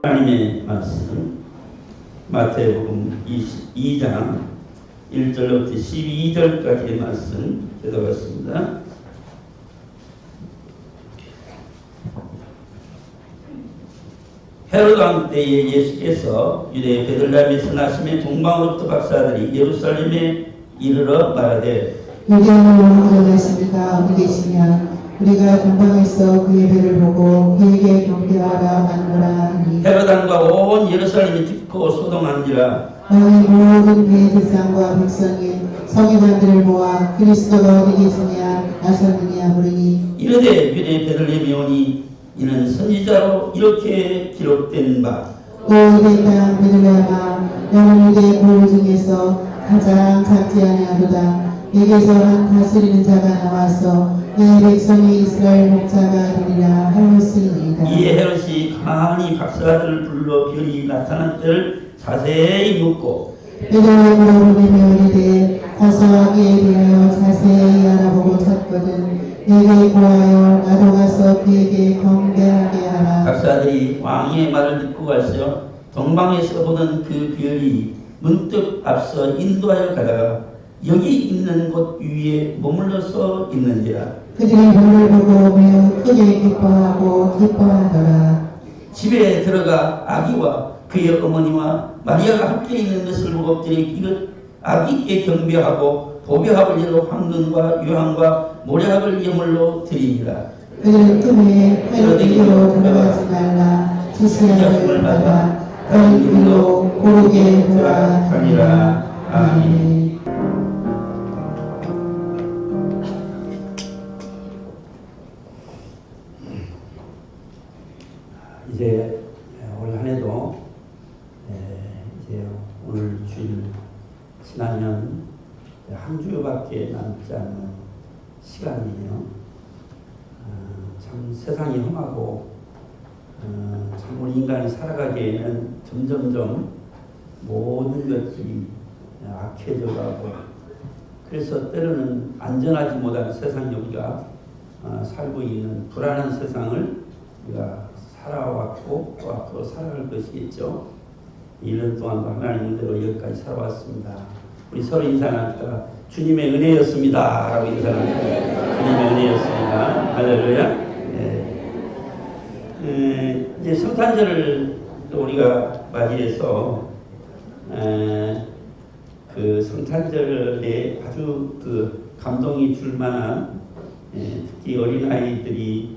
하나님의 말씀 마태복음 22장 1절부터 12절까지의 말씀 읽어봤습니다. 헤롯 왕 때에 예수께서 유대 베들레헴에서 나심에 동방으로부터 박사들이 예루살렘에 이르러 말하되 유대인으로 가져가십니까? 어디 계시냐? 우리가 동방에서 그의 배를 보고 그에게 경배하라 마누라 하니 헤롯 왕과 온 예루살렘이 듣고 소동한지라. 왕이 모든 그의 대상과 백성이 서기관들을 모아 그리스도가 어디 계시냐 나섰느냐 물으니 이르되 유대 베들레헴에 오니 이는 선지자로 이렇게 기록된 바 또 유대 땅 베들레헴아 너는 유대 고을 중에서 가장 작지 아니하도다. 내게서 한 다스리는 자가 나와서 내 백성이 이스라엘 목자가 되리라 하였으니이다. 이에 헤롯이 가만히 박사들을 불러 별이 나타난 때를 자세히 묻고 베들레헴으로 보내며 이르되 가서 아기에 대하여 자세히 알아보고 찾거든 내게 고하여 나도 가서 그에게 경배하게 하라. 박사들이 왕의 말을 듣고 가서 동방에서 보던 그 별이 문득 앞서 인도하여 가다가 여기 있는 곳 위에 머물러서 있는지라. 그들이 별을 보고 매우 크게 기뻐하더라. 집에 들어가 아기와 그의 어머니와 마리아가 함께 있는 것을 보고 그들이 이것 아기께 경배하고 보배합을 열어 황금과 유황과 모래합을 예물로 드리니라. 그들은 틈에 헤롯에게로 들어가지 말라 지시하심을 받아 다른 길로 고르게 돌아가니라. 아멘. 이제 올 한해도 이제 오늘 주일 지나면 한 주밖에 남지 않은 시간이에요. 참 세상이 험하고 참 우리 인간이 살아가기에는 점점점 모든 것들이 악해져가고 그래서 때로는 안전하지 못한 세상에 우리가 살고 있는 불안한 세상을 우리가 살아왔고 또 앞으로 살아갈 것이겠죠. 1년 동안도 하나님 은혜로 여기까지 살아왔습니다. 우리 서로 인사하니까 주님의 은혜였습니다 라고 인사합니다. 주님의 은혜였습니다. 할렐루야. 이제 성탄절을 또 우리가 맞이해서 그 성탄절에 아주 그 감동이 줄 만한 특히 어린아이들이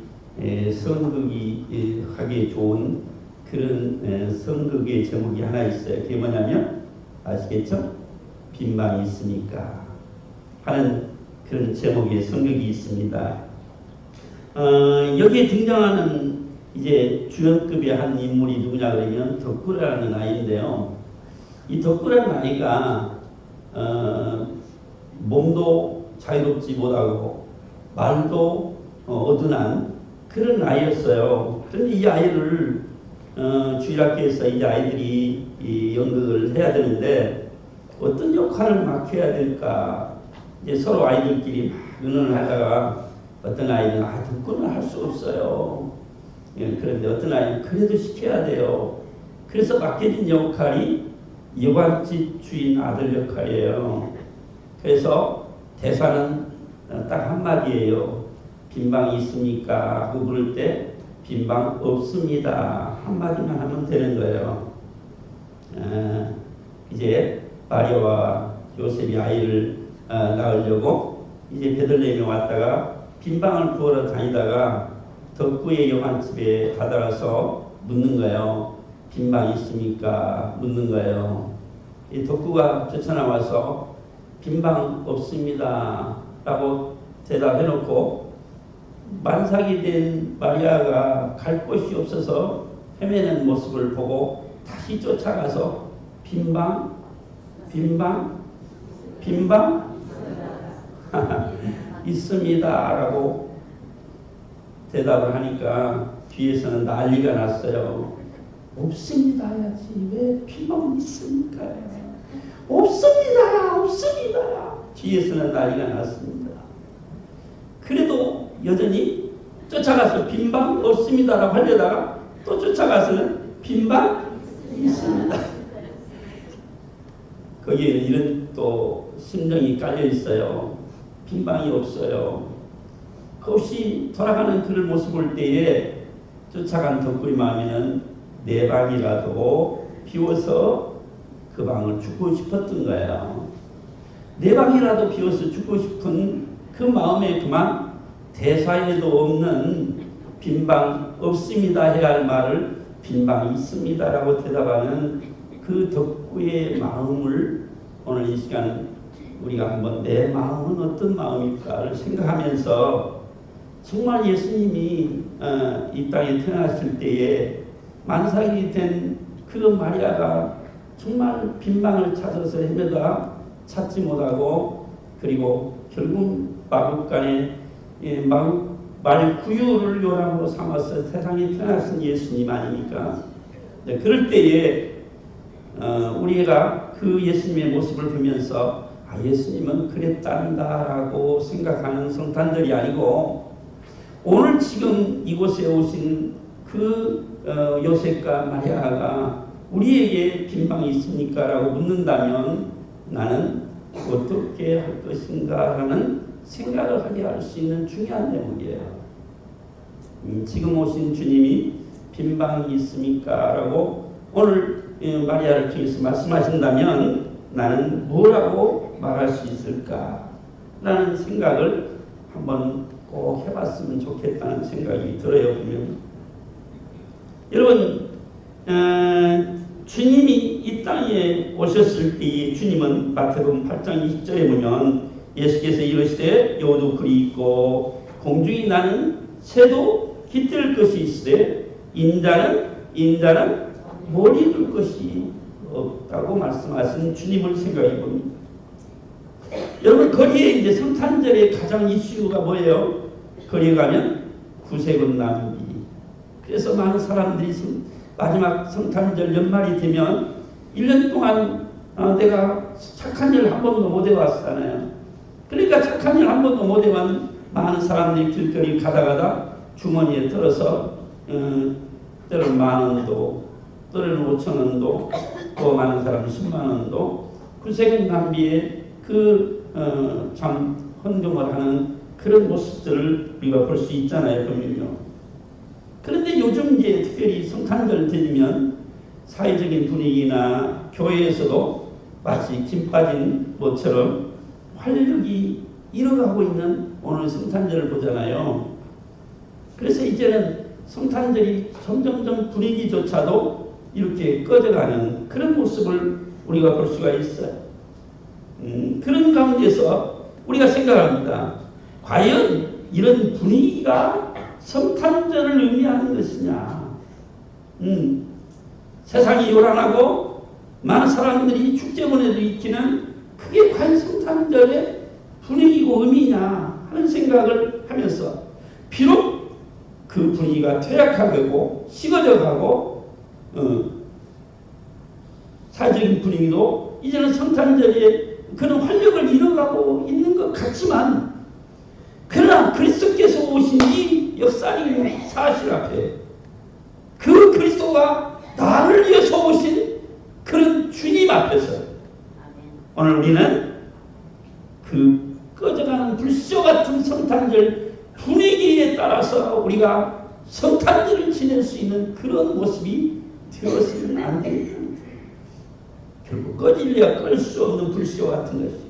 성극이 하기에 좋은 그런 성극의 제목이 하나 있어요. 그게 뭐냐면 아시겠죠? 빈방이 있으니까 하는 그런 제목의 성극이 있습니다. 여기에 등장하는 이제 주연급의 한 인물이 누구냐 그러면 덕구라는 아이인데요. 이 덕구라는 아이가 몸도 자유롭지 못하고 말도 어둔한 그런 아이였어요. 그런데 이 아이를 주일학교에서 이제 아이들이 이 연극을 해야 되는데 어떤 역할을 맡아야 될까 이제 서로 아이들끼리 막 의논을 하다가 어떤 아이는 덕구는 할 수 없어요. 그런데 어떤 아이는 그래도 시켜야 돼요. 그래서 맡겨진 역할이 여관집 주인 아들 역할이에요. 그래서 대사는 딱 한마디예요. 빈방이 있습니까? 하고 물을 때 빈방 없습니다. 한마디만 하면 되는 거예요. 이제 마리아와 요셉이 아이를 낳으려고 이제 베들레헴에 왔다가 빈방을 구하러 다니다가 덕구의 여관집에 가다가서 묻는 거예요. 빈방 있습니까? 묻는 거예요. 이 덕구가 쫓아나와서 빈방 없습니다 라고 대답해놓고 만삭이 된 마리아가 갈 곳이 없어서 헤매는 모습을 보고 다시 쫓아가서 빈방 있습니다 라고 대답을 하니까 뒤에서는 난리가 났어요. 없습니다 해야지 왜 빈방은 있습니까? 없습니다. 뒤에서는 난리가 났습니다. 그래도 여전히 쫓아가서 빈방 없습니다라고 하려다가 또 쫓아가서는 빈방 있습니다. 거기에는 이런 또 심정이 깔려 있어요. 빈방이 없어요. 그 없이 돌아가는 그를 모습 볼 때에 쫓아간 덕구의 마음에는 내 방이라도 비워서 그 방을 죽고 싶었던 거예요. 내 방이라도 비워서 죽고 싶은 그 마음에 그만 대사에도 없는 빈방 없습니다 해야 할 말을 빈방이 있습니다라고 대답하는 그 덕구의 마음을 오늘 이 시간 우리가 한번 내 마음은 어떤 마음일까를 생각하면서 정말 예수님이 이 땅에 태어나실 때에 만삭이 된 그 마리아가 정말 빈방을 찾아서 헤매다 찾지 못하고 그리고 결국 마국간에 말구유를 요람으로 삼아서 세상에 태어나신 예수님 아닙니까? 네, 그럴 때에 우리가 그 예수님의 모습을 보면서 예수님은 그랬단다라고 생각하는 성탄절이 아니고 오늘 지금 이곳에 오신 그 요셉과 마리아가 우리에게 빈방이 있습니까? 라고 묻는다면 나는 어떻게 할 것인가 라는 생각을 하게 할 수 있는 중요한 대목이에요. 지금 오신 주님이 빈방이 있습니까? 라고 오늘 마리아를 통해서 말씀하신다면 나는 뭐라고 말할 수 있을까? 라는 생각을 한번 꼭 해봤으면 좋겠다는 생각이 들어요. 보면 여러분 주님이 이 땅에 오셨을 때 주님은 마태복음 8장 20절에 보면 예수께서 이르시되 여우도 그리 있고 공중에 나는 새도 깃들 것이 있으되 인자는 머리 둘 것이 없다고 말씀하신 주님을 생각해 봅니다. 여러분 거리에 이제 성탄절의 가장 이슈가 뭐예요? 거리에 가면 구세군 낭비. 그래서 많은 사람들이 마지막 성탄절 연말이 되면 1년 동안 내가 착한 일 한 번도 못 해왔잖아요. 그러니까 착한 일 한 번도 못 해본 많은 사람들이 길거리 가다가다 주머니에 들어서 때로는 10,000원도 때로는 5,000원도 또 많은 사람은 100,000원도 구세군 낭비에 참 헌금을 하는 그런 모습들을 우리가 볼 수 있잖아요. 보면요. 그런데 요즘 이제 특별히 성탄절 되면 사회적인 분위기나 교회에서도 마치 김 빠진 모처럼 활력이 잃어가고 있는 오늘 성탄절을 보잖아요. 그래서 이제는 성탄절이 점점점 분위기조차도 이렇게 꺼져가는 그런 모습을 우리가 볼 수가 있어요. 그런 가운데서 우리가 생각합니다. 과연 이런 분위기가 성탄절을 의미하는 것이냐? 세상이 요란하고 많은 사람들이 축제문에도 익히는 그게 과연 성탄절의 분위기고 의미냐 하는 생각을 하면서 비록 그 분위기가 퇴락하고 식어져가고 사회적인 분위기도 이제는 성탄절에 그런 활력을 잃어가고 있는 것 같지만 그러나 그리스도께서 오신 이 역사적인 사실 앞에 그 그리스도가 나를 위해서 오신 그런 주님 앞에서 오늘 우리는 그 꺼져가는 불쇼 같은 성탄절 분위기에 따라서 우리가 성탄절을 지낼 수 있는 그런 모습이 되었으면 안 됩니다. 결국 꺼질래야 끌 수 없는 불쇼 같은 것이에요.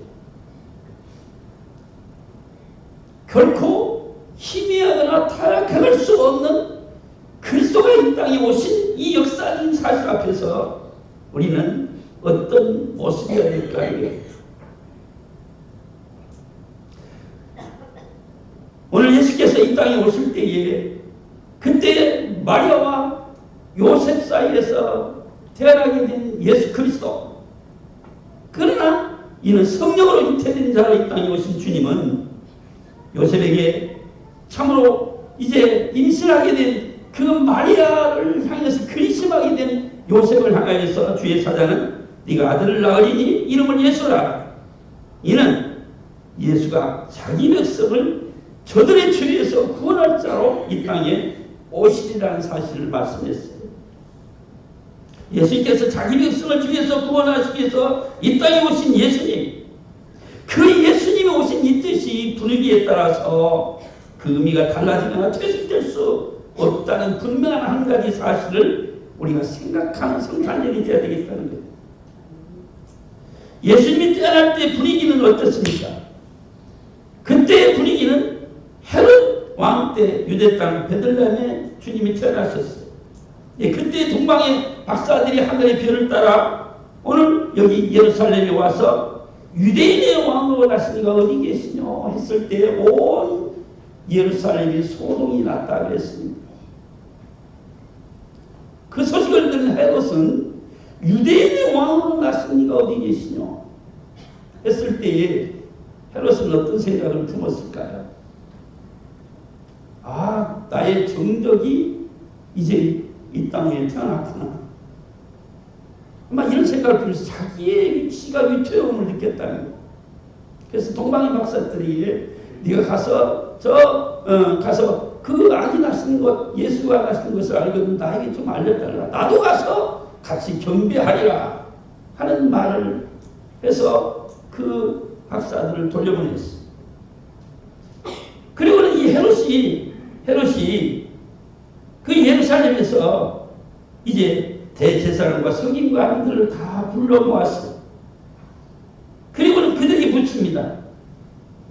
결코 희미하거나 타락할 수 없는 그리스도가 이 땅에 오신 이 역사적인 사실 앞에서 우리는 어떤 모습이어야 될까요? 오늘 예수께서 이 땅에 오실 때에 그때 마리아와 요셉 사이에서 태어나게 된 예수 그리스도, 그러나 이는 성령으로 잉태된 자로 이 땅에 오신 주님은 요셉에게 참으로 이제 임신하게 된 그 마리아를 향해서 근심하게 된 요셉을 향하여서 주의 사자는 네가 아들을 낳으리니 이름을 예수라. 이는 예수가 자기 백성을 저들의 죄에서 구원할 자로 이 땅에 오시리라는 사실을 말씀했어요. 예수님께서 자기 백성을 중에서 구원하시기 위해서 이 땅에 오신 예수님, 그 예수님이 오신 이 뜻이 분위기에 따라서 그 의미가 달라지거나 퇴색될 수 없다는 분명한 한 가지 사실을 우리가 생각하는 성탄절이 되어야 되겠다는 거예요. 예수님이 태어날 때 분위기는 어떻습니까? 그때의 분위기는 헤롯 왕 때 유대 땅 베들레헴에 주님이 태어나셨어요. 예, 그때 동방의 박사들이 하늘의 별을 따라 오늘 여기 예루살렘에 와서 유대인의 왕으로 나시니가 어디 계시뇨 했을 때 온 예루살렘이 소동이 났다 그랬습니다. 그 소식을 들은 헤롯은 유대인의 왕으로 나시니가 어디 계시뇨 했을 때에 헤롯은 어떤 생각을 품었을까요? 아, 나의 정적이 이제 이 땅에 태어났구나. 아마 이런 생각을 들으면서 자기의 위치가 위태로움을 느꼈다는 거예요. 그래서 동방의 박사들이 네가 가서 가서 그 아기 나시는 것, 예수가 나시는 것을 알거든 나에게 좀 알려달라. 나도 가서 같이 경배하리라 하는 말을 해서 그 박사들을 돌려보냈어요. 그리고는 이 헤롯이 그 예루살렘에서 이제 대제사장과 서기관들을 다 불러 모았어요. 그리고는 그들이 묻습니다.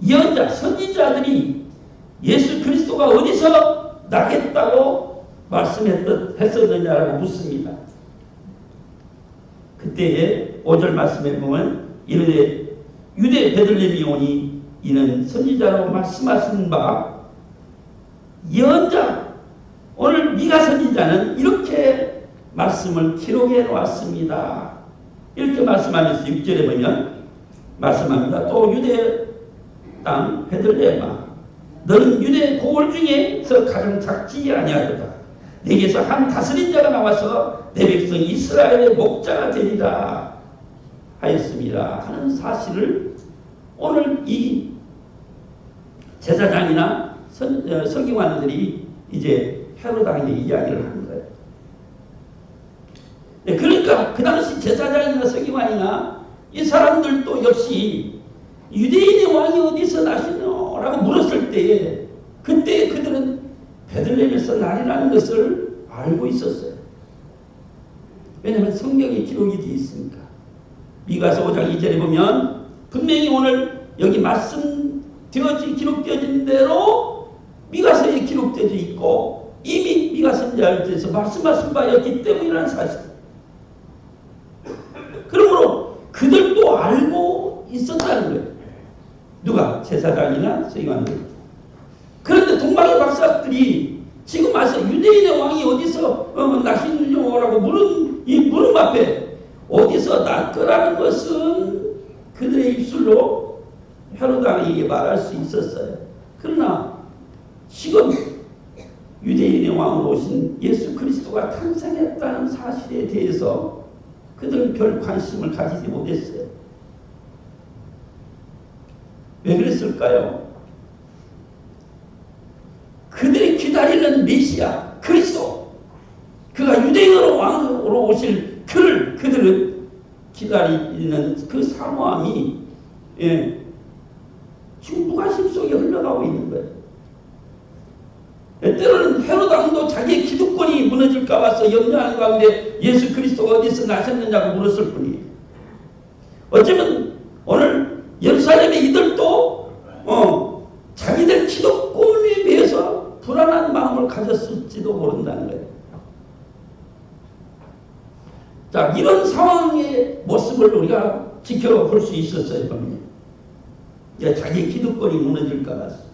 예언자, 선지자들이 예수 그리스도가 어디서 나겠다고 말씀했었느냐라고 묻습니다. 그때에 5절 말씀에 보면 이르되 유대 베들레헴이 오니 이는 선지자로 말씀하신 바 예언자 오늘 미가 선지자는 이렇게 말씀을 기록해 놓았습니다. 이렇게 말씀하면서 6절에 보면 말씀합니다. 또 유대 땅 베들레헴아 너는 유대 고을 중에서 가장 작지 아니하도다. 내게서 한 다스린 자가 나와서 내 백성 이스라엘의 목자가 되리라 하였습니다 하는 사실을 오늘 이 제사장이나 서기관들이 이제 헤롯에게 이야기를 하는 거예요. 네, 그러니까 그 당시 제사장이나 서기관이나 이 사람들도 역시 유대인의 왕이 어디서 나시노라고 물었을 때에 그때 그들은 베들레헴에서 나리라는 것을 알고 있었어요. 왜냐하면 성경에 기록이 되어 있으니까. 미가서 5장 2절에 보면 분명히 오늘 여기 기록되어진 대로 미가서에 기록되어 있고 이미 미가 선지자에서 말씀하신 바였기 때문이라는 사실. 그러므로 그들도 알고 있었다는 거예요. 누가? 제사장이나 서기관들. 그런데 동방의 박사들이 지금 와서 유대인의 왕이 어디서 나시느냐라고 물은 이 물음 앞에 어디서 날 거라는 것은 그들의 입술로 헤롯에게 말할 수 있었어요. 그러나 지금 유대인의 왕으로 오신 예수 그리스도가 탄생했다는 사실에 대해서 그들은 별 관심을 가지지 못했어요. 왜 그랬을까요? 그들이 기다리는 메시아 그리스도, 그가 유대인으로 왕으로 오실 그들은 기다리는 그 사모함이 지금 무관심 속에 흘러가고 있는 거예요. 때로는 헤롯 왕도 자기의 기득권이 무너질까 봐서 염려하는 가운데 예수 그리스도가 어디서 나셨느냐고 물었을 뿐이에요. 어쩌면 오늘 예루살렘의 이들도 자기들 기득권에 비해서 불안한 마음을 가졌을지도 모른다는 거예요. 자, 이런 상황의 모습을 우리가 지켜볼 수 있었어요. 자기 기득권이 무너질까 봐서.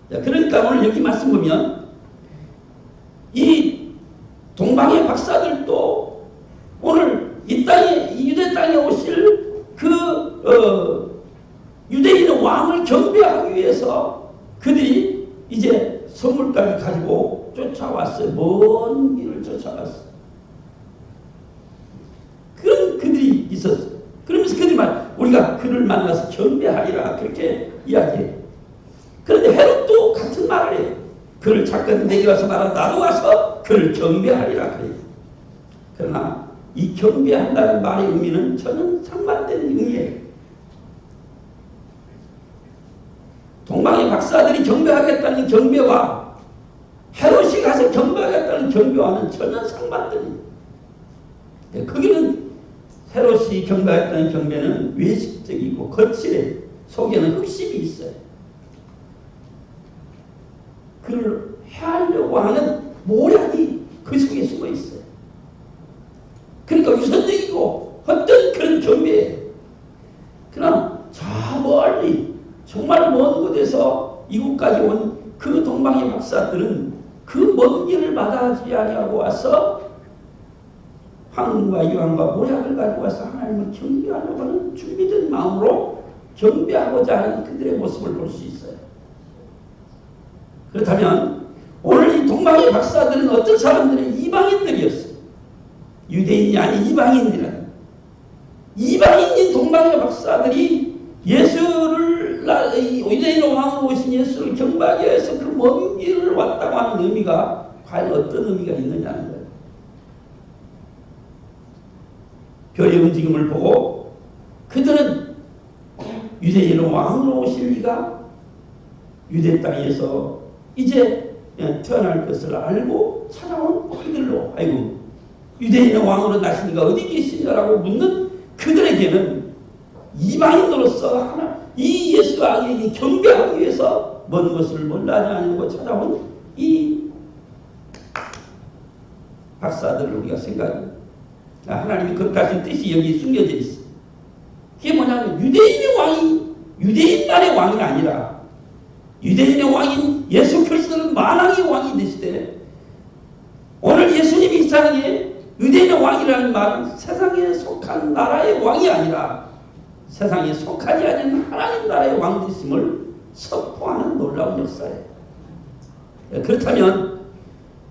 그러니까 오늘 여기 말씀 보면 이 동방의 박사들도 오늘 이 땅에, 이 유대 땅에 오실 유대인의 왕을 경배하기 위해서 그들이 이제 선물까지 가지고 쫓아왔어요. 먼 길을 쫓아왔어요. 그런 그들이 있었어요. 그러면서 그들이 우리가 그를 만나서 경배하리라 그렇게 이야기해요. 그런데 헤롯도 같은 말을 해요. 그를 찾거든 내게 와서 말하라. 나도 와서 그를 경배하리라 그래요. 그러나 이 경배한다는 말의 의미는 전혀 상반된 의미예요. 동방의 박사들이 경배하겠다는 경배와 헤롯이 가서 경배하겠다는 경배와는 전혀 상반됩니다. 거기는 헤롯이 경배하겠다는 경배는 외식적이고 거칠해, 속에는 흑심이 있어요. 그를 해하려고 하는 모략이 그 속에 숨어 있어요. 그러니까 유선적이고 헛된 그런 경배예요. 그러나 저 멀리 정말 먼 곳에서 이곳까지 온 그 동방의 박사들은 그 먼 길을 마다하지 아니하고 와서 황과 유황과 모략을 가지고 와서 하나님을 경배하려고 하는 준비된 마음으로 경배하고자 하는 그들의 모습을 볼 수 있어요. 그렇다면 오늘 이 동방의 박사들은 어떤 사람들은 이방인들이었어요. 유대인이 아닌 이방인이라는. 이방인인 동방의 박사들이 예수를 유대인 왕으로 오신 예수를 경배하기 위해서 그 먼 길을 왔다고 하는 의미가 과연 어떤 의미가 있느냐는 거예요. 별의 움직임을 보고 그들은 유대인 왕으로 오실 이가 유대 땅에서 이제 태어날 것을 알고 찾아온 그들로 아이고 유대인의 왕으로 나시니가 어디 계시냐라고 묻는 그들에게는 이방인으로서 하나 이 예수에게 경배하기 위해서 먼 것을 몰라하지 않고 찾아온 이 박사들을 우리가 생각합니다. 하나님이 그렇게 하신 뜻이 여기 숨겨져 있어요. 그게 뭐냐면 유대인의 왕이 유대인만의 왕이 아니라 유대인의 왕인 예수 그리스도는 만왕의 왕이 되시되 오늘 예수님이 이 세상에 유대인의 왕이라는 말은 세상에 속한 나라의 왕이 아니라 세상에 속하지 않은 하나님 나라의 왕 되심을 선포하는 놀라운 역사예요. 그렇다면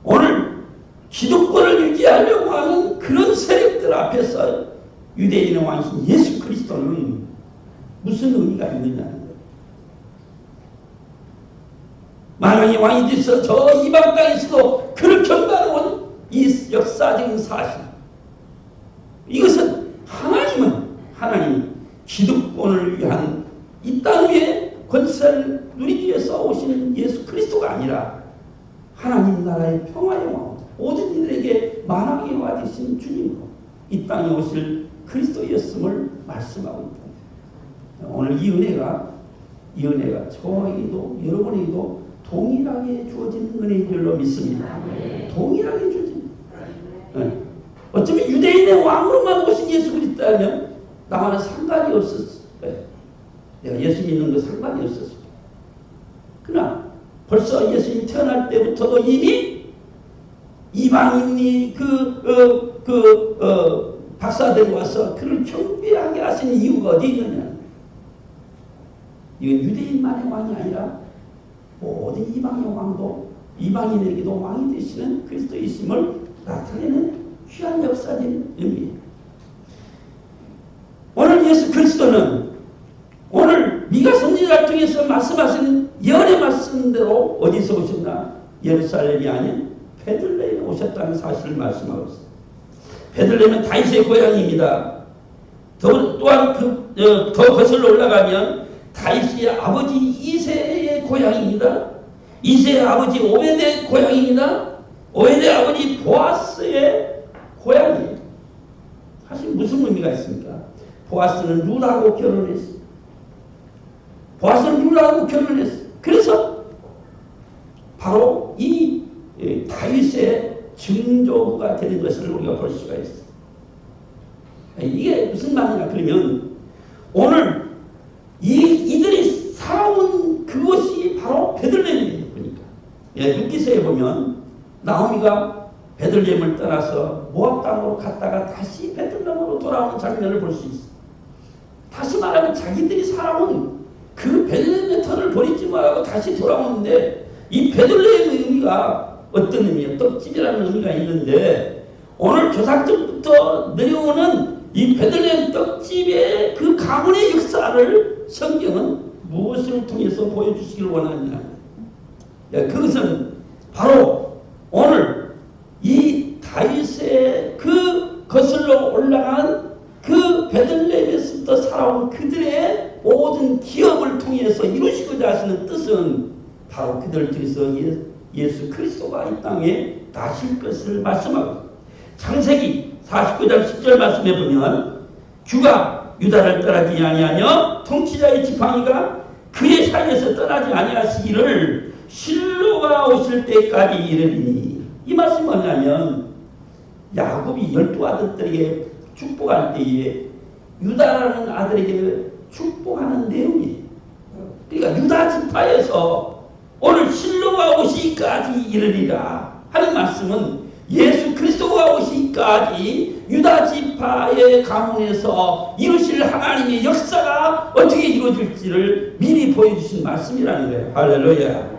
오늘 기독권을 유지하려고 하는 그런 세력들 앞에서 유대인의 왕이신 예수 그리스도는 무슨 의미가 있느냐는 거예요. 만왕의 왕이 되셔서 저 이방 땅에서도 그를 경배하는 이 역사적인 사실. 이것은 하나님 기득권을 위한 이 땅 위에 권세를 누리기 위해서 오시는 예수 그리스도가 아니라 하나님 나라의 평화의 왕, 모든 이들에게 만왕의 왕 되신 주님으로 이 땅에 오실 그리스도였음을 말씀하고 있다. 오늘 이 은혜가 저에게도 여러분에게도 동일하게 주어진 은혜인 줄로 믿습니다. 동일하게 주어진. 어쩌면 유대인의 왕으로만 오신 예수 그리스도라면 나와는 상관이 없었을 거예요. 내가 예수 믿는 거 상관이 없었을 거예요. 그러나 벌써 예수님 태어날 때부터도 이미 이방인이 박사들이 와서 그를 경배하게 하신 이유가 어디 있느냐. 이건 유대인만의 왕이 아니라 모든 이방의 왕도 이방인에게도 왕이 되시는 그리스도이심을 나타내는 귀한 역사적인 의미입니다. 오늘 예수 그리스도는 오늘 미가 선지자를 통해서 말씀하신 예언의 말씀대로 어디서 오셨나? 예루살렘이 아닌 베들레헴에 오셨다는 사실을 말씀하고 있습니다. 베들레헴은 다윗의 고향입니다. 또한 더 거슬러 올라가면 다윗의 아버지 이새의 고향입니다. 이새의 아버지 오베드의 고향입니다. 오베드의 아버지 보아스의 고향이에요. 사실 무슨 의미가 있습니까? 보아스는 룻하고 결혼했어요. 보아스는 룻하고 결혼했어요. 그래서 바로 이 다윗의 증조부가 되는 것을 우리가 볼 수가 있어요. 이게 무슨 말이냐 그러면 오늘 이들이 살아온 그것이 바로 베들레헴이에요. 그러니까 룻기서에 보면 나오미가 베들레헴을 떠나서 모압 땅으로 갔다가 다시 베들레헴으로 돌아오는 장면을 볼 수 있어요. 다시 말하면 자기들이 살아온 그 베들레헴의 터를 버리지 말고 다시 돌아오는데 이 베들레헴의 의미가 어떤 의미예요? 떡집이라는 의미가 있는데 오늘 조상적부터 내려오는 이 베들레헴 떡집의 그 가문의 역사를 성경은 무엇을 통해서 보여주시길 원하느냐. 그것은 바로 오늘 이 다윗의 그 올라간 그 베들레헴에서부터 살아온 그들의 모든 기업을 통해서 이루시고자 하시는 뜻은 바로 그들을 통해서 예수 그리스도가 이 땅에 나실 것을 말씀하고, 창세기 49장 10절 말씀에 보면 주가 유다를 떠나지 아니하며 통치자의 지팡이가 그의 사이에서 떠나지 아니하시기를 실로가 오실 때까지 이르리니, 이 말씀이 뭐냐면 야곱이 12아들들에게 축복할 때에 유다라는 아들에게 축복하는 내용이에요. 그러니까 유다 지파에서 오늘 실로가 오시기까지 이르리라 하는 말씀은 예수 그리스도가 오시기까지 유다 지파의 가문에서 이루실 하나님의 역사가 어떻게 이루어질지를 미리 보여주신 말씀이라는 거예요. 할렐루야.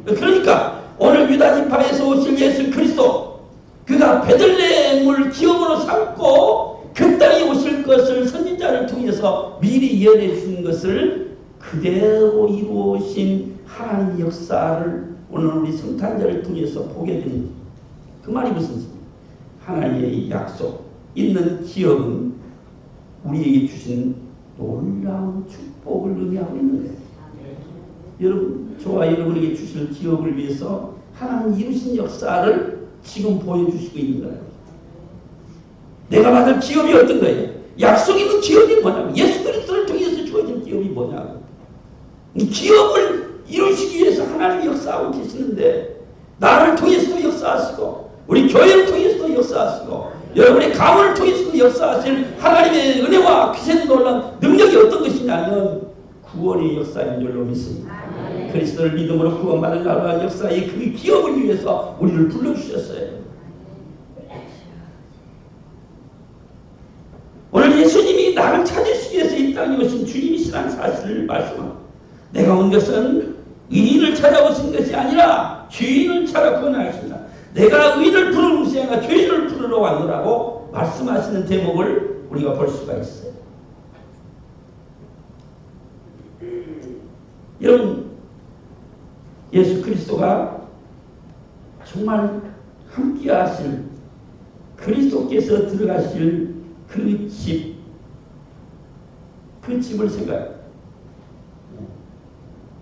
그러니까 오늘 유다 지파에서 오실 예수 그리스도, 그가 베들레헴을 기업으로 삼고 그 땅에 오실 것을 선지자를 통해서 미리 예언해 주신 것을 그대로 이루어진 하나님의 역사를 오늘 우리 성탄절을 통해서 보게 됩니다. 그 말이 무슨 뜻입니까? 하나님의 약속 있는 기업은 우리에게 주신 놀라운 축복을 의미하고 있는 거예요. 여러분, 저와 여러분에게 주실 기업을 위해서 하나님 이루신 역사를 지금 보여주시고 있는 거예요. 내가 받을 기업이 어떤 거예요? 약속 있는 기업이 뭐냐고, 예수 그리스도를 통해서 주어진 기업이 뭐냐고. 이 기업을 이루시기 위해서 하나님이 역사하고 계시는데, 나를 통해서도 역사하시고 우리 교회를 통해서도 역사하시고 여러분의 가문을 통해서도 역사하실 하나님의 은혜와 귀신 놀란 능력이 어떤 것이냐면 구원의 역사인 줄로 믿습니다. 그리스도를 믿음으로 구원받은 나라의 역사의 그 기업을 위해서 우리를 불러주셨어요. 오늘 예수님이 나를 찾으시기 위해서 이 땅에 오신 주님이시라는 사실을 말씀합니다. 내가 온 것은 의인을 찾아오신 것이 아니라 죄인을 찾아 구원하십니다. 내가 의인을 부르는 것이 아니라 죄인을 부르러 왔노라고 말씀하시는 대목을 우리가 볼 수가 있어요. 여러분, 예수 그리스도가 정말 함께 하실, 그리스도께서 들어가실 그 집, 그 집을 생각해요.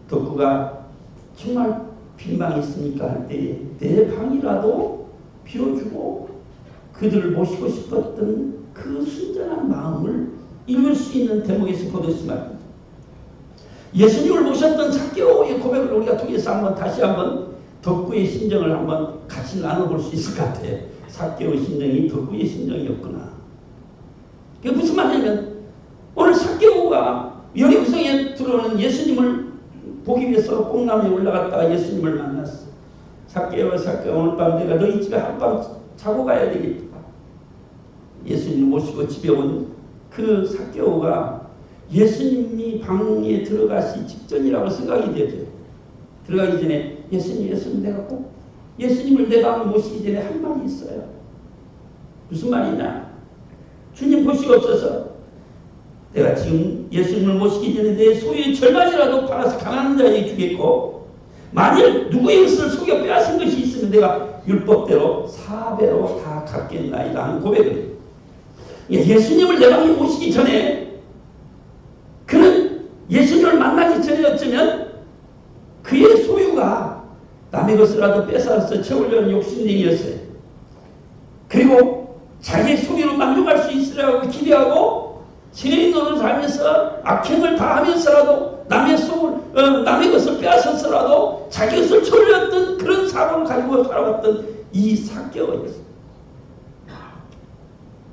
덕후가 정말 빈방이 있으니까 할 때 내 방이라도 비워주고 그들을 모시고 싶었던 그 순전한 마음을 이룰 수 있는 대목에서 보듯이 말입니다. 예수님을 모셨던 zak개오의 고백을 우리가 통해서 한번 다시 한번 덕후의 심정을 한번 같이 나눠볼 수 있을 것 같아요. zak개오의 심정이 덕후의 심정이었구나. 그게 무슨 말이냐면 오늘 zak개오가 여리고성에 들어오는 예수님을 보기 위해서 꽁나무에 올라갔다가 예수님을 만났어. zak개오, 오늘 밤 내가 너희 집에 한밤 자고 가야 되겠다. 예수님을 모시고 집에 온 그 zak개오가 예수님이 방에 들어가시 직전이라고 생각이 되죠. 들어가기 전에 예수님 내가 꼭 예수님을 내 방에 모시기 전에 한 말이 있어요. 무슨 말이냐? 주님 보시옵소서. 내가 지금 예수님을 모시기 전에 내 소유의 절반이라도 팔아서 가난한 자에게 주겠고, 만일 누구의 것을 속여 빼앗은 것이 있으면 내가 율법대로 4배로 다 갚겠나이다 하는 고백을 해요. 예수님을 내 방에 모시기 전에 그는 예수님을 만나기 전에 어쩌면 그의 소유가 남의 것이라도 뺏어서 채우려는 욕심쟁이였어요. 그리고 자기의 소유로 만족할 수 있으라고 기대하고 지혜의 노릇을 살면서 악행을 다 하면서라도 남의 것을 빼앗았어라도 자기 것을 채우려던 그런 사고를 가지고 살아왔던 이 zak개오였어요.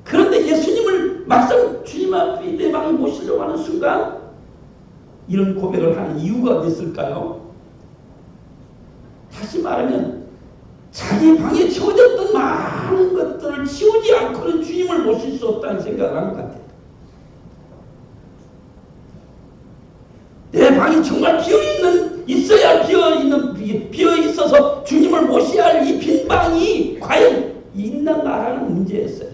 그런데 예수님을 막상 주님 앞에 내 방에 모시려고 하는 순간 이런 고백을 하는 이유가 됐을까요? 다시 말하면 자기 방에 채워졌던 많은 것들을 치우지 않고는 주님을 모실 수 없다는 생각을 한 것 같아요. 내 방이 정말 비어 있어서 주님을 모셔야 할 이 빈 방이 과연 있는가라는 문제였어요.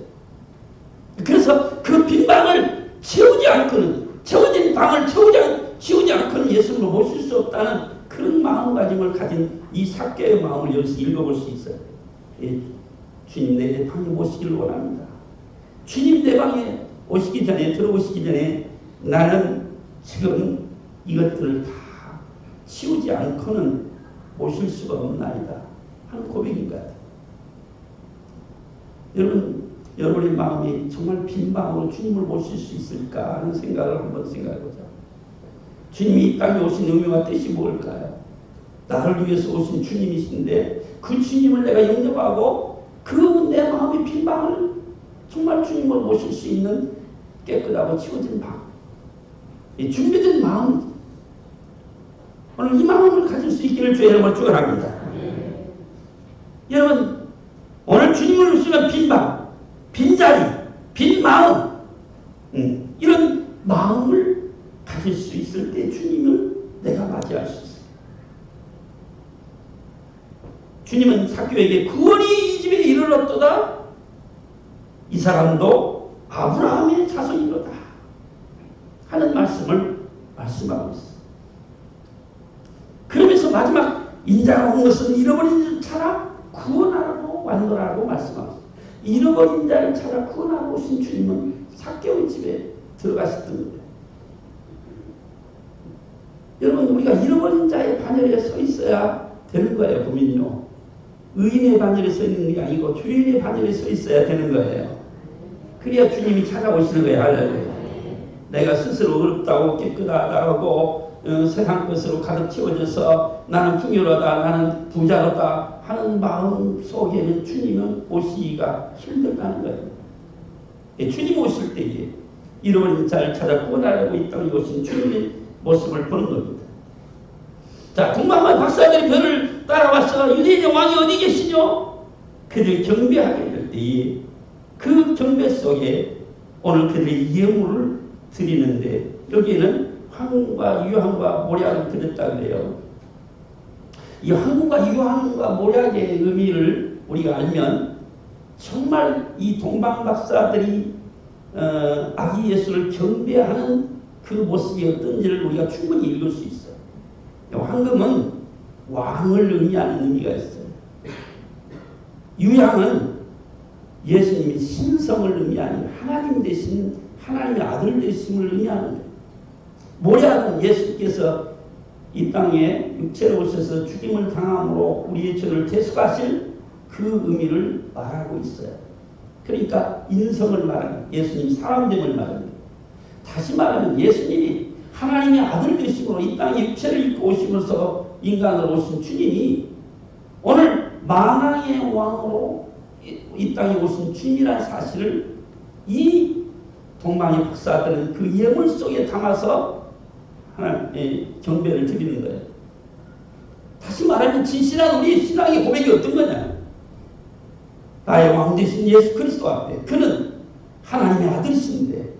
그래서 그 빈 방을 채우지 않고는, 채워진 방을 치우지 않고는 예수님을 모실 수 없다는 그런 마음가짐을 가진 이 zak개오의 마음을 여기서 읽어볼 수 있어요. 예, 주님 내 방에 모시기를 원합니다. 주님 내 방에 오시기 전에, 들어오시기 전에 나는 지금 이것들을 다 치우지 않고는 모실 수가 없나이다 하는 고백인 것 같아요. 여러분의 마음이 정말 빈 마음으로 주님을 모실 수 있을까 하는 생각을 한번 생각해보자. 주님이 이 땅에 오신 의미와 뜻이 뭘까요? 나를 위해서 오신 주님이신데 그 주님을 내가 영접하고 그 내 마음의 빈 방을 정말 주님을 모실 수 있는 깨끗하고 치워진 방, 준비된 마음, 오늘 이 마음을 가질 수 있기를 주의 이름으로 축원합니다. 여러분, 오늘 주님을 모시는 빈 방, 빈 자리, 빈 마음, 이런 마음을 가질 수 있을 때 주님을 내가 맞이할 수 있어요. 주님은 삭개오에게 구원이 이 집에 이르렀도다. 이 사람도 아브라함의 자손이로다 하는 말씀을 말씀하고 있어요. 그러면서 마지막 인자가 온 것은 잃어버린 자라 구원하라고 완도라고 말씀하고 있어요. 잃어버린 자를 찾아 구원하러 오신 주님은 삭개오의 집에 들어가셨던 거예요. 여러분, 우리가 잃어버린 자의 반열에 서 있어야 되는 거예요. 보면요, 의인의 반열에 서 있는 게 아니고 죄인의 반열에 서 있어야 되는 거예요. 그래야 주님이 찾아오시는 거예요. 할렐루야. 내가 스스로 어렵다고 깨끗하다고 세상 것으로 가득 채워져서 나는 풍요로다, 나는 부자로다 하는 마음 속에는 주님은 오시기가 힘들다는 거예요. 주님 오실 때에 잃어버린 자를 찾아 구원하려고 이 땅에 오신 주님의 모습을 보는 겁니다. 자, 동방만 박사들이 별을 따라와서 유대인의 왕이 어디 계시죠? 그들 경배하게 될 때에 그 경배 속에 오늘 그들의 예물을 드리는데 여기에는 황금과 유황과 모략을 드렸다 그래요. 이 황금과 유황과 모략의 의미를 우리가 알면 정말 이 동방 박사들이 아기 예수를 경배하는 그 모습이 어떤지를 우리가 충분히 읽을 수 있어요. 황금은 왕을 의미하는 의미가 있어요. 유향은 예수님이 신성을 의미하는 하나님 대신 하나님의 아들 되심을 의미하는 거예요. 모략은 예수께서 이 땅에 육체로 오셔서 죽임을 당함으로 우리의 죄를 대속하실 그 의미를 말하고 있어요. 그러니까 인성을 말하는, 예수님 사람됨을 말하는, 다시 말하면 예수님이 하나님의 아들 되심으로 이 땅에 육체를 입고 오시면서 인간으로 오신 주님이 오늘 만왕의 왕으로 이 땅에 오신 주님이라는 사실을 이 동방의 박사들은 그 예물 속에 담아서 하나님의 경배를 드리는 거예요. 다시 말하면 진실한 우리의 신앙의 고백이 어떤 거냐? 나의 왕 되신 예수 그리스도 앞에 그는 하나님의 아들이신데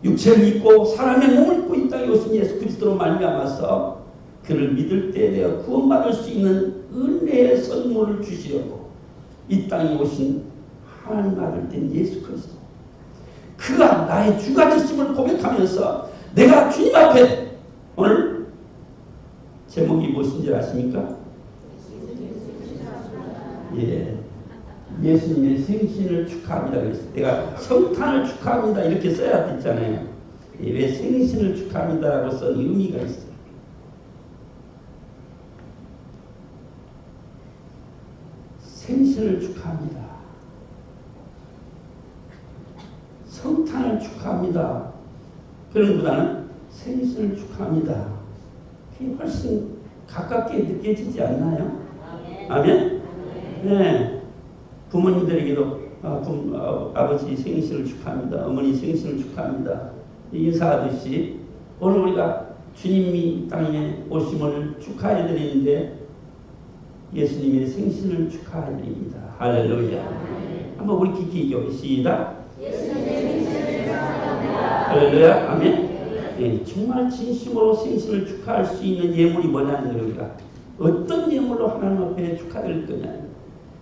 육체를 입고 사람의 몸을 입고 이 땅에 오신 예수 그리스도로 말미암아서 그를 믿을 때 내가 구원받을 수 있는 은혜의 선물을 주시려고 이 땅에 오신 하나님 아들 된 예수 그리스도, 그가 나의 주가 되심을 고백하면서 내가 주님 앞에, 오늘 제목이 무엇인지 아십니까? 예, 예수님의 생신을 축하합니다. 그래서 내가 성탄을 축하합니다 이렇게 써야 됐잖아요. 예, 왜 생신을 축하합니다라고 쓴 의미가 있어요. 생신을 축하합니다. 성탄을 축하합니다. 그런 것보다는 생신을 축하합니다. 그게 훨씬 가깝게 느껴지지 않나요? 아멘? 네. 부모님들에게도 아버지 생신을 축하합니다. 어머니 생신을 축하합니다. 인사하듯이 오늘 우리가 주님이 땅에 오심을 축하해 드리는데 예수님의 생신을 축하해 드립니다. 할렐루야. 한번 우리 깊이 얘기해 시작. 예수님의 생신을 축하합니다. 할렐루야. 아멘. 네, 정말 진심으로 생신을 축하할 수 있는 예물이 뭐냐는 우리가 어떤 예물로 하나님 앞에 축하드릴 거냐.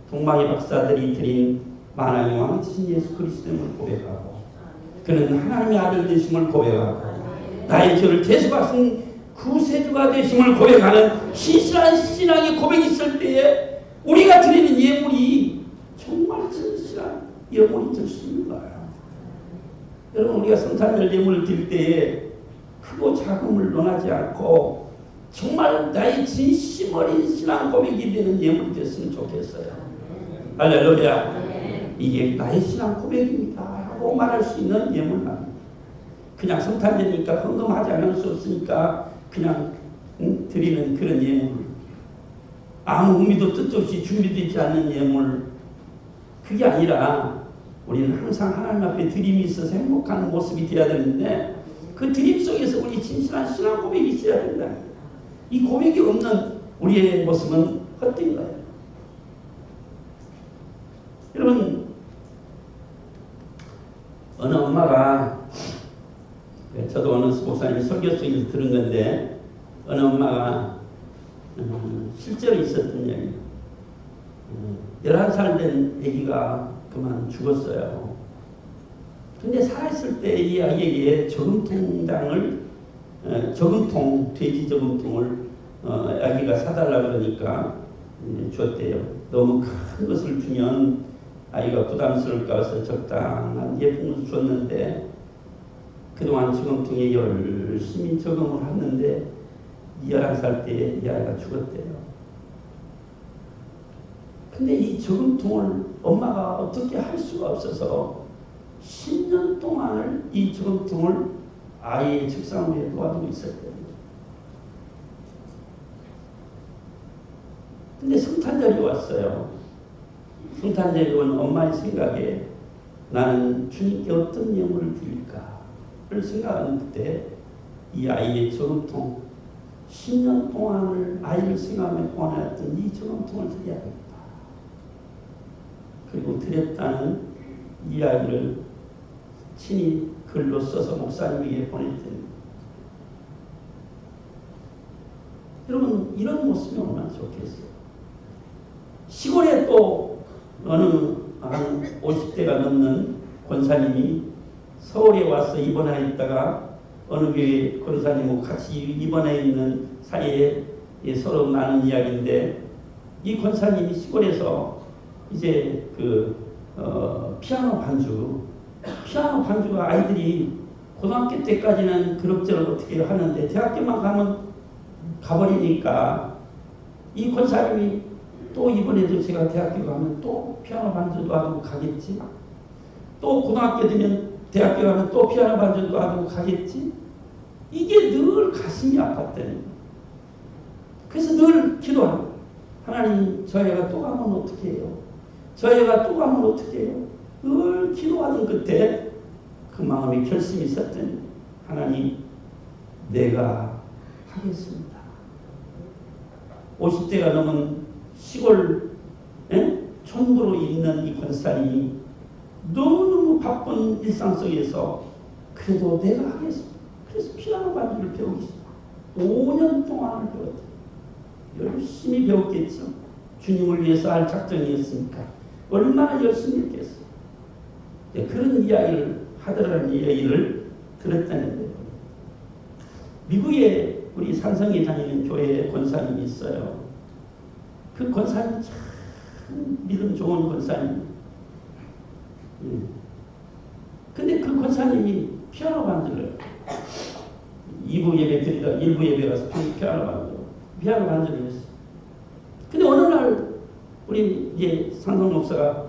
동방의 박사들이 드린 만왕의 왕 되신 예수 그리스도를 고백하고 그는 하나님의 아들 되심을 고백하고 나의 죄를 대속하신 구세주가 되심을 고백하는 신실한 신앙의 고백이 있을 때에 우리가 드리는 예물이 정말 진실한 예물이 될 수 있는 거예요. 여러분 우리가 성탄절 예물을 드릴 때에 크고 작음을 논하지 않고 정말 나의 진심 어린 신앙 고백이 되는 예물이 됐으면 좋겠어요. 할렐루야. 이게 나의 신앙 고백입니다 하고 말할 수 있는 예물만. 그냥 성탄절이니까 헌금하지 않을 수 없으니까 그냥 드리는 그런 예물. 아무 의미도 뜻도 없이 준비되지 않는 예물. 그게 아니라 우리는 항상 하나님 앞에 드림이 있어서 행복한 모습이 되어야 되는데 그 드림 속에서 우리 진실한 신앙 고백이 있어야 된다. 이 고백이 없는 우리의 모습은 헛된 거예요. 여러분 어느 엄마가 저도 어느 목사님 설교 속에서 들은 건데 어느 엄마가 실제로 있었던 이야기. 11살 된 아기가 그만 죽었어요. 근데 살아있을 때 이 아이에게 저금통장을 돼지 저금통을 아기가 사달라 그러니까 줬대요. 너무 큰 것을 주면 아이가 부담스러울까 해서 적당한 예쁜 것을 줬는데 그동안 저금통에 열심히 저금을 했는데 11살 때 이 아이가 죽었대요. 근데 이 저금통을 엄마가 어떻게 할 수가 없어서 10년 동안을 이 저금통을 아이의 책상 위에 놓아두고 있었대요. 근데 성탄절이 왔어요. 성탄절이 온 엄마의 생각에 나는 주님께 어떤 예물을 드릴까를 생각하는 그때 이 아이의 저금통 10년 동안을 아이를 생각하며 보내왔던 이 저금통을 드려야겠다. 그리고 드렸다는 이야기를 친히 글로 써서 목사님에게 보냈더니 여러분 이런 모습이 얼마나 좋겠어요. 시골에 또 어느 한 50대가 넘는 권사님이 서울에 와서 입원해 있다가 어느 교회 권사님하고 같이 입원해 있는 사이에 서로 나눈 이야기인데 이 권사님이 시골에서 이제 피아노 반주가 아이들이 고등학교 때까지는 그럭저럭 어떻게 하는데 대학교만 가버리니까 이 권사님이 또 이번에도 제가 대학교 가면 또 피아노 반주도 하고 가겠지. 또 고등학교 되면 대학교 가면 또 피아노 반주도 하고 가겠지. 이게 늘 가슴이 아팠다는. 그래서 늘 기도하고 하나님 저 애가 또 가면 어떻게 해요? 저 애가 또 가면 어떻게 해요? 늘 기도하는 끝에 그 마음에 결심이 있었더니 하나님 내가 하겠습니다. 50대가 넘은 시골 촌부로 있는 이 권사님이 너무너무 바쁜 일상 속에서 그래도 내가 하겠습니다. 그래서 피아노 반주를 배우기 시작합니다. 5년 동안을 배웠대요. 열심히 배웠겠죠. 주님을 위해서 할 작정이었으니까 얼마나 열심히 했겠어요. 그런 이야기를 하더라는 이야기를 들었다는 거예요. 미국에 우리 산성에 다니는 교회에 권사님이 있어요. 그 권사님 참 믿음 좋은 권사님. 근데 그 권사님이 피아노 반주를 2부 예배 드리다 1부 예배 가서 피아노 반주를 했어요. 근데 어느 날 우리 이제 산성 목사가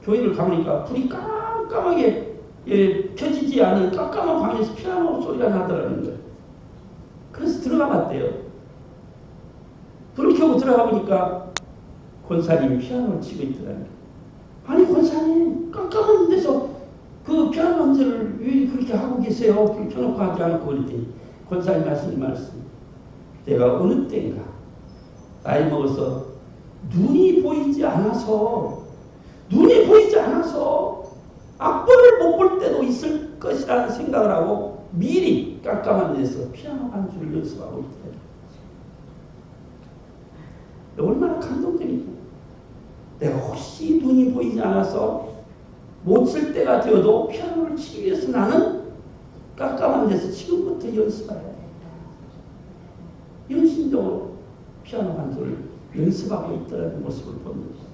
교회를 가보니까 불이 깜깜하게 켜지지 않은 깜깜한 방에서 피아노 소리가 나더라는 거예요. 그래서 들어가 봤대요. 불을 켜고 들어가 보니까 권사님이 피아노를 치고 있더라는 거예요. 아니 권사님 깜깜한 데서 그 피아노 반주를 왜 그렇게 하고 계세요? 불 켜놓고 하지 않고 그랬더니 권사님 하시는 말씀. 내가 어느 때인가 나이 먹어서 눈이 보이지 않아서 악보를 못 볼 때도 있을 것이라는 생각을 하고 미리 깜깜한 데서 피아노 반주를 연습하고 있더라고요. 얼마나 감동적이죠. 내가 혹시 눈이 보이지 않아서 못 쓸 때가 되어도 피아노를 치기 위해서 나는 깜깜한 데서 지금부터 연습해야 돼. 연심적으로 피아노 반주를 연습하고 있더라는 모습을 보는 거죠.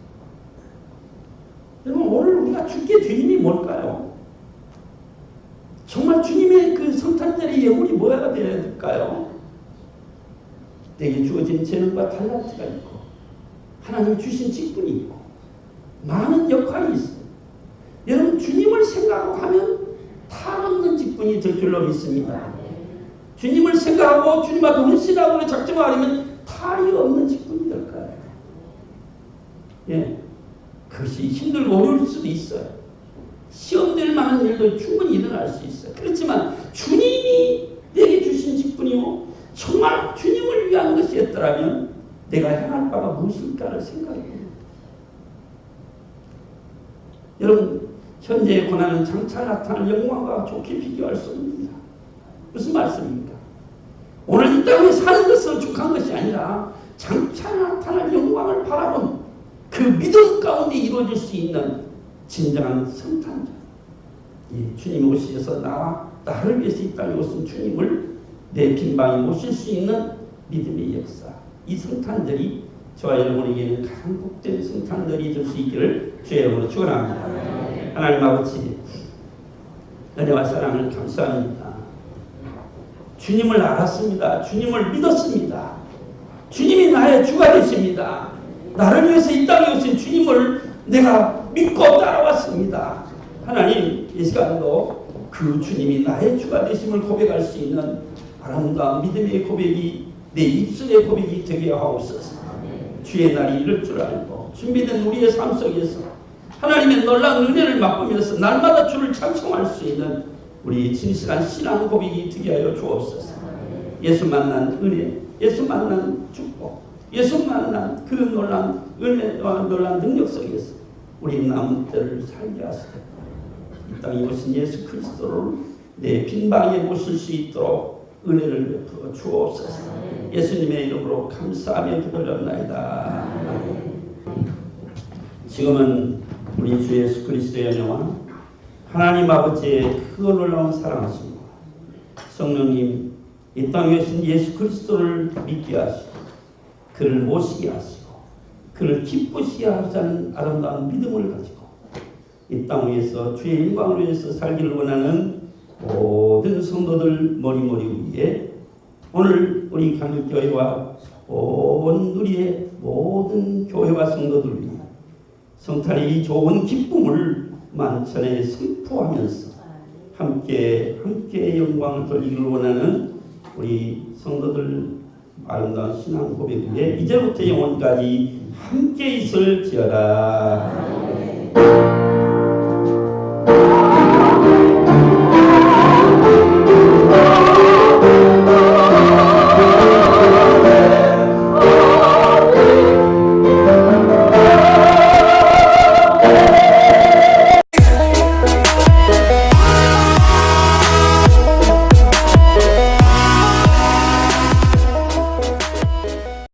여러분 오늘 우리가 죽게 된 힘이 뭘까요? 정말 주님의 그 성탄절의 예물이 뭐가 되어야 될까요? 내게 주어진 재능과 탤런트가 있고 하나님 주신 직분이 있고 많은 역할이 있어요. 여러분 주님을 생각하고 하면 탈 없는 직분이 될 줄로 믿습니다. 주님을 생각하고 주님 앞에 헌신하고 작정하려면 탈이 없는 직분이 될 거예요. 예, 그것이 힘들고 어려울 수도 있어요. 시험될 만한 일도 충분히 일어날 수 있어요. 그렇지만 주님이 내게 주신 직분이요 정말 주님을 위한 것이었더라면 내가 행할 바가 무엇일까를 생각해요. 여러분 현재의 고난은 장차 나타날 영광과 좋게 비교할 수 없습니다. 무슨 말씀입니까? 오늘 이 땅에 사는 것을 족한 것이 아니라 장차 나타날 영광을 바라본 그 믿음 가운데 이루어질 수 있는 진정한 성탄절. 예, 주님 오셔서 나를 위해서 이 땅에 오신 주님을 내 빈방에 모실 수 있는 믿음의 역사. 이 성탄절이 저와 여러분에게는 가장 복된 성탄절이 될 수 있기를 주의 이름으로 축원합니다. 하나님 아버지 은혜와 사랑을 감사합니다. 주님을 알았습니다. 주님을 믿었습니다. 주님이 나의 주가 되십니다. 나를 위해서 이 땅에 오신 주님을 내가 믿고 따라왔습니다. 하나님 이 시간도 그 주님이 나의 주가 되심을 고백할 수 있는 아름다운 믿음의 고백이 내 입술의 고백이 되게 하옵소서. 주의 날이 이럴 줄 알고 준비된 우리의 삶 속에서 하나님의 놀라운 은혜를 맛보면서 날마다 주를 찬송할 수 있는 우리 진실한 신앙 고백이 되게 하여 주옵소서. 예수 만난 은혜, 예수 만난 축복, 예수 만난 그 놀라운 은혜와 놀라운 능력 속에서 우리 남은 때를 살게 하시고 이 땅에 오신 예수 그리스도를 내 빈방에 모실 수 있도록 은혜를 베풀어 주옵소서. 예수님의 이름으로 감사하며 기도드립나이다. 지금은 우리 주 예수 그리스도의 은혜와 하나님 아버지의 그 놀라운 사랑하심과 성령님 이 땅에 오신 예수 그리스도를 믿게 하시고 그를 모시게 하시고 그를 기쁘시게 하자는 아름다운 믿음을 가지고 이 땅 위에서 주의 영광을 위해서 살기를 원하는 모든 성도들 머리머리 위에 오늘 우리 강력교회와 온 우리의 모든 교회와 성도들 위해 성탄의 이 좋은 기쁨을 만천에 선포하면서 함께 영광을 돌리기를 원하는 우리 성도들 아름다운 신앙 고백 위에 이제부터 영원까지 함께 있을지어다.